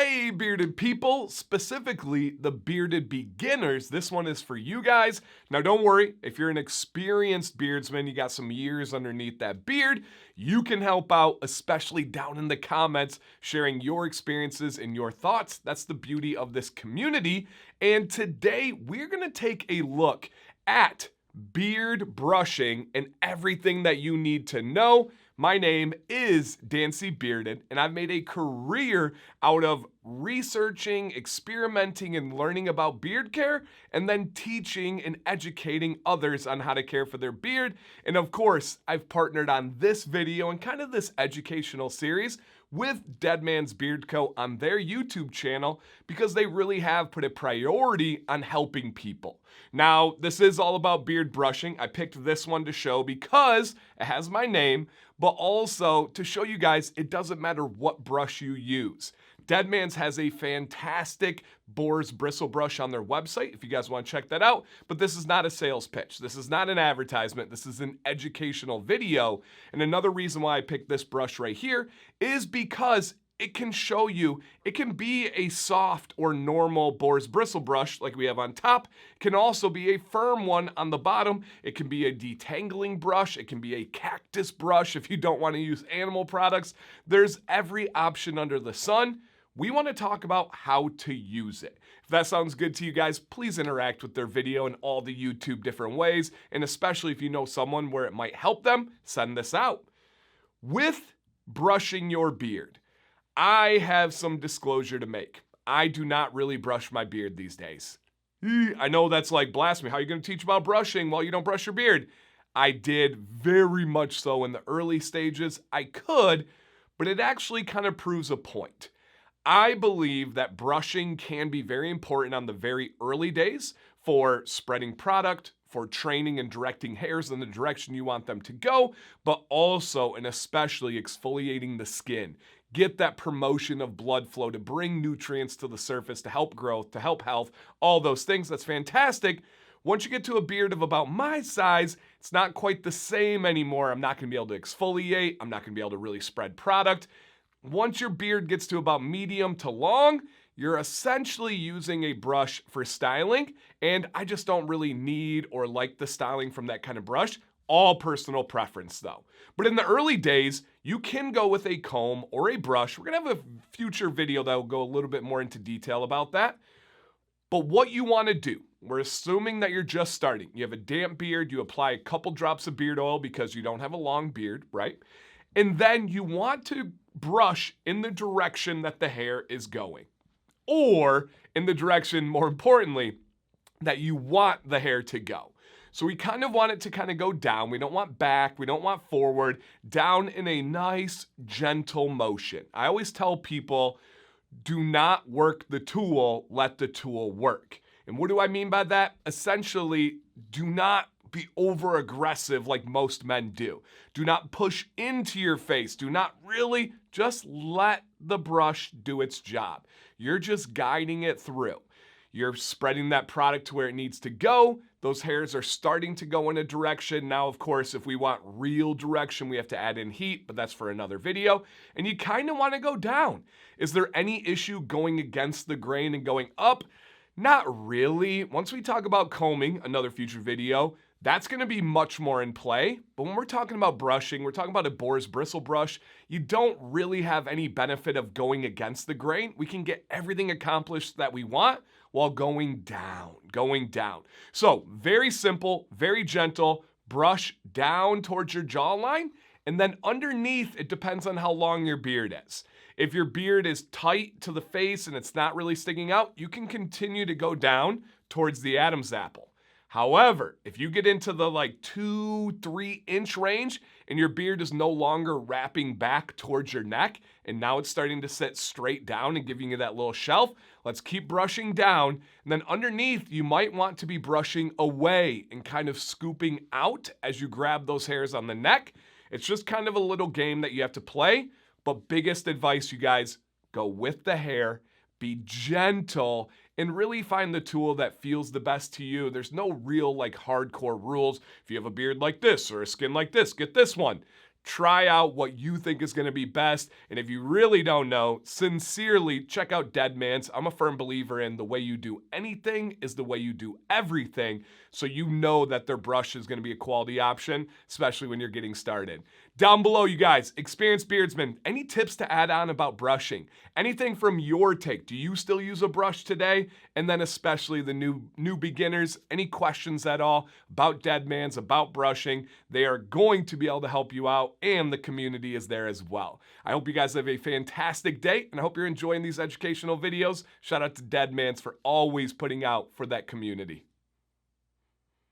Hey, bearded people, specifically the bearded beginners, this one is for you guys. Now, don't worry, if you're an experienced beardsman, you got some years underneath that beard, you can help out, especially down in the comments, sharing your experiences and your thoughts. That's the beauty of this community. And today, we're going to take a look at beard brushing and everything that you need to know. My name is Dancy Bearded, and I've made a career out of researching, experimenting, and learning about beard care, and then teaching and educating others on how to care for their beard. And of course, I've partnered on this video and kind of this educational series with Dead Man's Beard Co. on their YouTube channel because they really have put a priority on helping people. Now, this is all about beard brushing. I picked this one to show because it has my name, but also to show you guys it doesn't matter what brush you use. Dead Man's has a fantastic boar's bristle brush on their website if you guys want to check that out, but this is not a sales pitch. This is not an advertisement. This is an educational video. And another reason why I picked this brush right here is because it can show you, it can be a soft or normal boar's bristle brush like we have on top. It can also be a firm one on the bottom. It can be a detangling brush. It can be a cactus brush if you don't want to use animal products. There's every option under the sun. We want to talk about how to use it. If that sounds good to you guys, please interact with their video in all the YouTube different ways. And especially if you know someone where it might help them, send this out. With brushing your beard, I have some disclosure to make. I do not really brush my beard these days. I know that's like blasphemy. How are you going to teach about brushing while you don't brush your beard? I did very much so in the early stages. I could, but it actually kind of proves a point. I believe that brushing can be very important on the very early days for spreading product, for training and directing hairs in the direction you want them to go, but also and especially exfoliating the skin. Get that promotion of blood flow to bring nutrients to the surface, to help growth, to help health, all those things. That's fantastic. Once you get to a beard of about my size, it's not quite the same anymore. I'm not going to be able to exfoliate. I'm not going to be able to really spread product. Once your beard gets to about medium to long, you're essentially using a brush for styling, and I just don't really need or like the styling from that kind of brush. All personal preference though. But in the early days, you can go with a comb or a brush. We're gonna have a future video that will go a little bit more into detail about that. But what you wanna do, we're assuming that you're just starting. You have a damp beard, you apply a couple drops of beard oil because you don't have a long beard, right? And then you want to brush in the direction that the hair is going. Or in the direction, more importantly, that you want the hair to go. So we kind of want it to kind of go down. We don't want back. We don't want forward. Down in a nice, gentle motion. I always tell people, do not work the tool, let the tool work. And what do I mean by that? Essentially, do not be over aggressive like most men do. Do not push into your face. Do not really, just let the brush do its job. You're just guiding it through. You're spreading that product to where it needs to go. Those hairs are starting to go in a direction. Now, of course, if we want real direction, we have to add in heat, but that's for another video. And you kind of want to go down. Is there any issue going against the grain and going up? Not really. Once we talk about combing, another future video, that's going to be much more in play. But when we're talking about brushing, we're talking about a boar's bristle brush. You don't really have any benefit of going against the grain. We can get everything accomplished that we want while going down. So very simple, very gentle, brush down towards your jawline. And then underneath, it depends on how long your beard is. If your beard is tight to the face and it's not really sticking out, you can continue to go down towards the Adam's apple. However, if you get into the 2-3 inch range and your beard is no longer wrapping back towards your neck and now it's starting to sit straight down and giving you that little shelf, let's keep brushing down. And then underneath, you might want to be brushing away and kind of scooping out as you grab those hairs on the neck. It's just kind of a little game that you have to play. But biggest advice, you guys, go with the hair, be gentle, and really find the tool that feels the best to you. There's no real hardcore rules. If you have a beard like this or a skin like this, get this one. try out what you think is going to be best. And if you really don't know, sincerely check out Deadman's. I'm a firm believer in the way you do anything is the way you do everything. So you know that their brush is going to be a quality option, especially when you're getting started. Down below, you guys, experienced beardsmen, any tips to add on about brushing? Anything from your take? Do you still use a brush today? And then especially the new beginners, any questions at all about Deadman's, about brushing? They are going to be able to help you out, and the community is there as well. I hope you guys have a fantastic day, and I hope you're enjoying these educational videos. Shout out to Deadman's for always putting out for that community.